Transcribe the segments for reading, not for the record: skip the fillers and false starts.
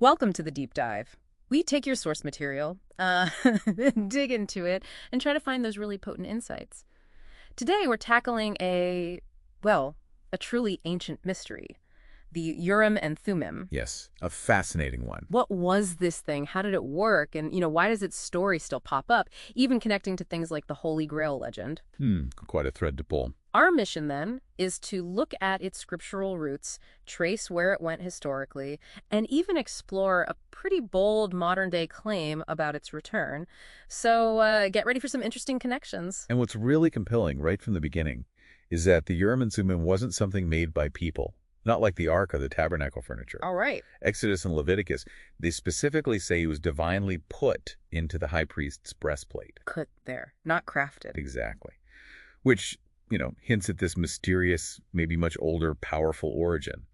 Welcome to the deep dive. We take your source material, dig into it, and try to find those really potent insights. Today we're tackling a truly ancient mystery, the Urim and Thummim. Yes, a fascinating one. What was this thing? How did it work? And, why does its story still pop up, even connecting to things like the Holy Grail legend? Quite a thread to pull. Our mission, then, is to look at its scriptural roots, trace where it went historically, and even explore a pretty bold modern-day claim about its return. So get ready for some interesting connections. And what's really compelling right from the beginning is that the Urim and Thummim wasn't something made by people, not like the Ark or the tabernacle furniture. All right. Exodus and Leviticus, they specifically say it was divinely put into the high priest's breastplate. Put there, not crafted. Exactly. Which, hints at this mysterious, maybe much older, powerful origin.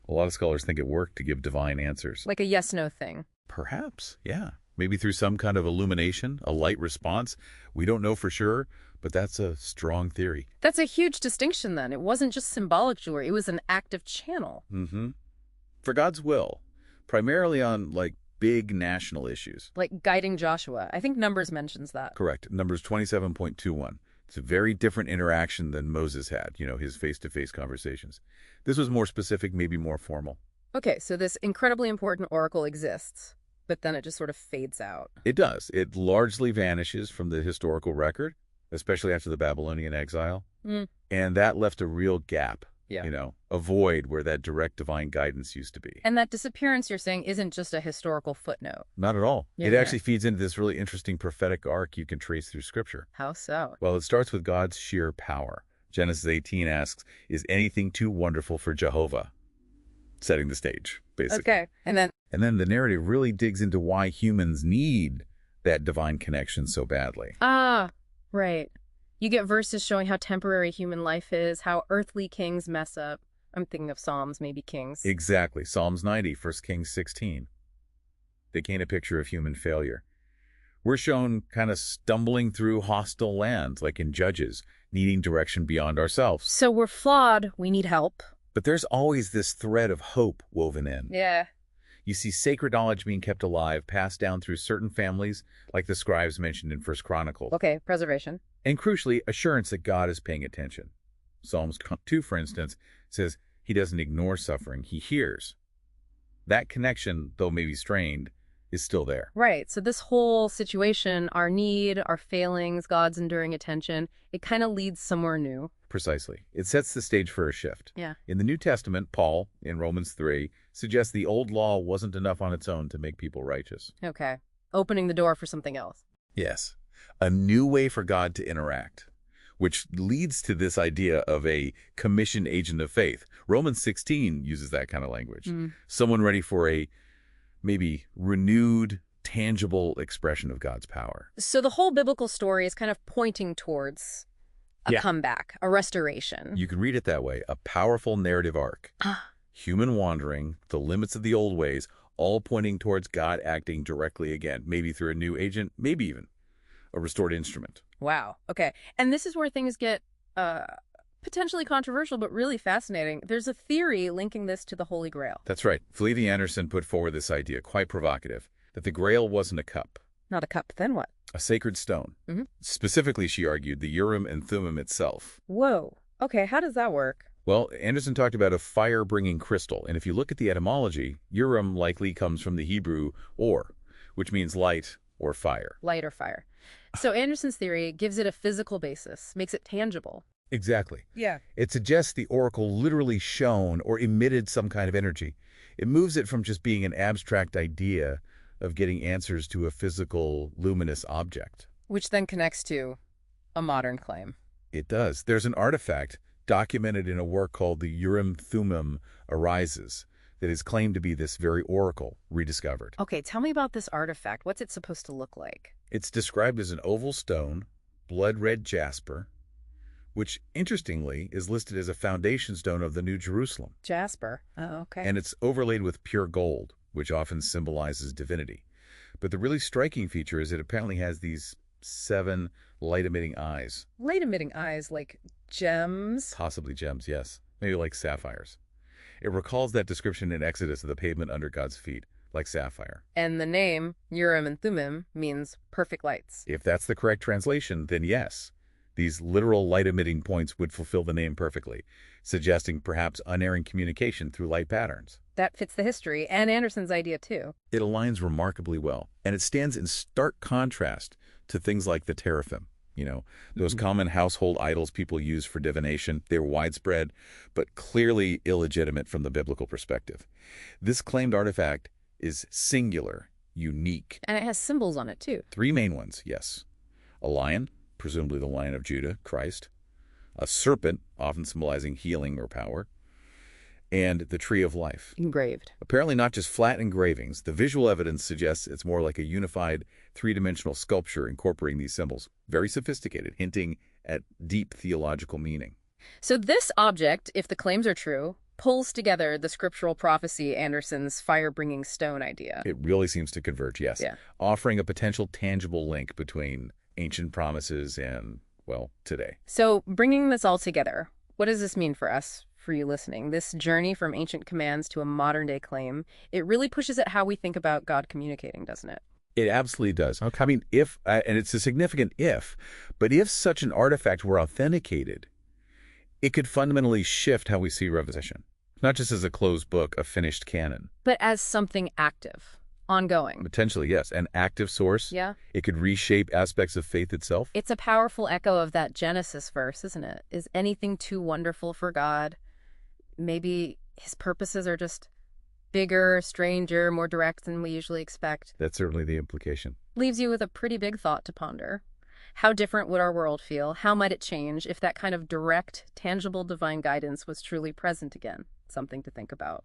A lot of scholars think it worked to give divine answers. Like a yes-no thing. Perhaps, yeah. Maybe through some kind of illumination, a light response. We don't know for sure, but that's a strong theory. That's a huge distinction, then. It wasn't just symbolic jewelry. It was an active channel. For God's will, primarily on, big national issues. Like guiding Joshua. I think Numbers mentions that. Correct. Numbers 27.21. It's a very different interaction than Moses had, his face-to-face conversations. This was more specific, maybe more formal. Okay, so this incredibly important oracle exists, but then it just sort of fades out. It does. It largely vanishes from the historical record, especially after the Babylonian exile. And that left a real gap, a void where that direct divine guidance used to be. And that disappearance, you're saying, isn't just a historical footnote. Not at all. Yeah. It actually feeds into this really interesting prophetic arc you can trace through Scripture. How so? Well, it starts with God's sheer power. Genesis 18 asks, is anything too wonderful for Jehovah? Setting the stage, basically. Okay, and then the narrative really digs into why humans need that divine connection so badly. Ah, right. You get verses showing how temporary human life is, how earthly kings mess up. I'm thinking of Psalms, maybe Kings. Exactly. Psalms 90, 1 Kings 16. They paint a picture of human failure. We're shown kind of stumbling through hostile lands, like in Judges, needing direction beyond ourselves. So we're flawed. We need help. But there's always this thread of hope woven in. Yeah. You see sacred knowledge being kept alive, passed down through certain families, like the scribes mentioned in 1 Chronicles. Okay, preservation. And crucially, assurance that God is paying attention. Psalms 2, for instance, says he doesn't ignore suffering, he hears. That connection, though maybe strained, is still there. Right. So this whole situation, our need, our failings, God's enduring attention, it kind of leads somewhere new. Precisely. It sets the stage for a shift. Yeah. In the New Testament, Paul, in Romans 3, suggests the old law wasn't enough on its own to make people righteous. Okay. Opening the door for something else. Yes. A new way for God to interact, which leads to this idea of a commissioned agent of faith. Romans 16 uses that kind of language. Someone ready for a maybe renewed, tangible expression of God's power. So the whole biblical story is kind of pointing towards a comeback, a restoration. You can read it that way, a powerful narrative arc. Human wandering, the limits of the old ways, all pointing towards God acting directly again, maybe through a new agent, maybe even a restored instrument. Wow. Okay. And this is where things get potentially controversial, but really fascinating. There's a theory linking this to the Holy Grail. That's right. Fleavy Anderson put forward this idea, quite provocative, that the Grail wasn't a cup. Not a cup, then what? A sacred stone. Specifically, she argued, the Urim and Thummim itself. Whoa. Okay, how does that work? Well, Anderson talked about a fire-bringing crystal, and if you look at the etymology, Urim likely comes from the Hebrew or, which means light or fire. Light or fire. So Anderson's theory gives it a physical basis, makes it tangible. Exactly. Yeah. It suggests the oracle literally shone or emitted some kind of energy. It moves it from just being an abstract idea of getting answers to a physical, luminous object. Which then connects to a modern claim. It does. There's an artifact documented in a work called the Urim Thummim Arises that is claimed to be this very oracle rediscovered. Okay, tell me about this artifact. What's it supposed to look like? It's described as an oval stone, blood-red jasper, which, interestingly, is listed as a foundation stone of the New Jerusalem. Jasper. Oh, okay. And it's overlaid with pure gold, which often symbolizes divinity. But the really striking feature is it apparently has these 7 light-emitting eyes. Light-emitting eyes, like gems? Possibly gems, yes. Maybe like sapphires. It recalls that description in Exodus of the pavement under God's feet, like sapphire. And the name, Urim and Thummim, means perfect lights. If that's the correct translation, then yes, these literal light-emitting points would fulfill the name perfectly, suggesting perhaps unerring communication through light patterns. That fits the history and Anderson's idea, too. It aligns remarkably well, and it stands in stark contrast to things like the teraphim. Those common household idols people use for divination. They're widespread, but clearly illegitimate from the biblical perspective. This claimed artifact is singular, unique. And it has symbols on it, too. 3 main ones, yes. A lion, presumably the Lion of Judah, Christ. A serpent, often symbolizing healing or power. And the tree of life. Engraved. Apparently not just flat engravings. The visual evidence suggests it's more like a unified, three-dimensional sculpture incorporating these symbols. Very sophisticated, hinting at deep theological meaning. So this object, if the claims are true, pulls together the scriptural prophecy Anderson's fire-bringing stone idea. It really seems to converge, yes. Yeah. Offering a potential tangible link between ancient promises and, well, today. So bringing this all together, what does this mean for us? For you listening, this journey from ancient commands to a modern-day claim, it really pushes at how we think about God communicating, doesn't it? It absolutely does. Okay. I mean, and it's a significant if, but if such an artifact were authenticated, it could fundamentally shift how we see Revelation, not just as a closed book, a finished canon. But as something active, ongoing. Potentially, yes. An active source. Yeah. It could reshape aspects of faith itself. It's a powerful echo of that Genesis verse, isn't it? Is anything too wonderful for God? Maybe his purposes are just bigger, stranger, more direct than we usually expect. That's certainly the implication. Leaves you with a pretty big thought to ponder. How different would our world feel? How might it change if that kind of direct, tangible divine guidance was truly present again? Something to think about.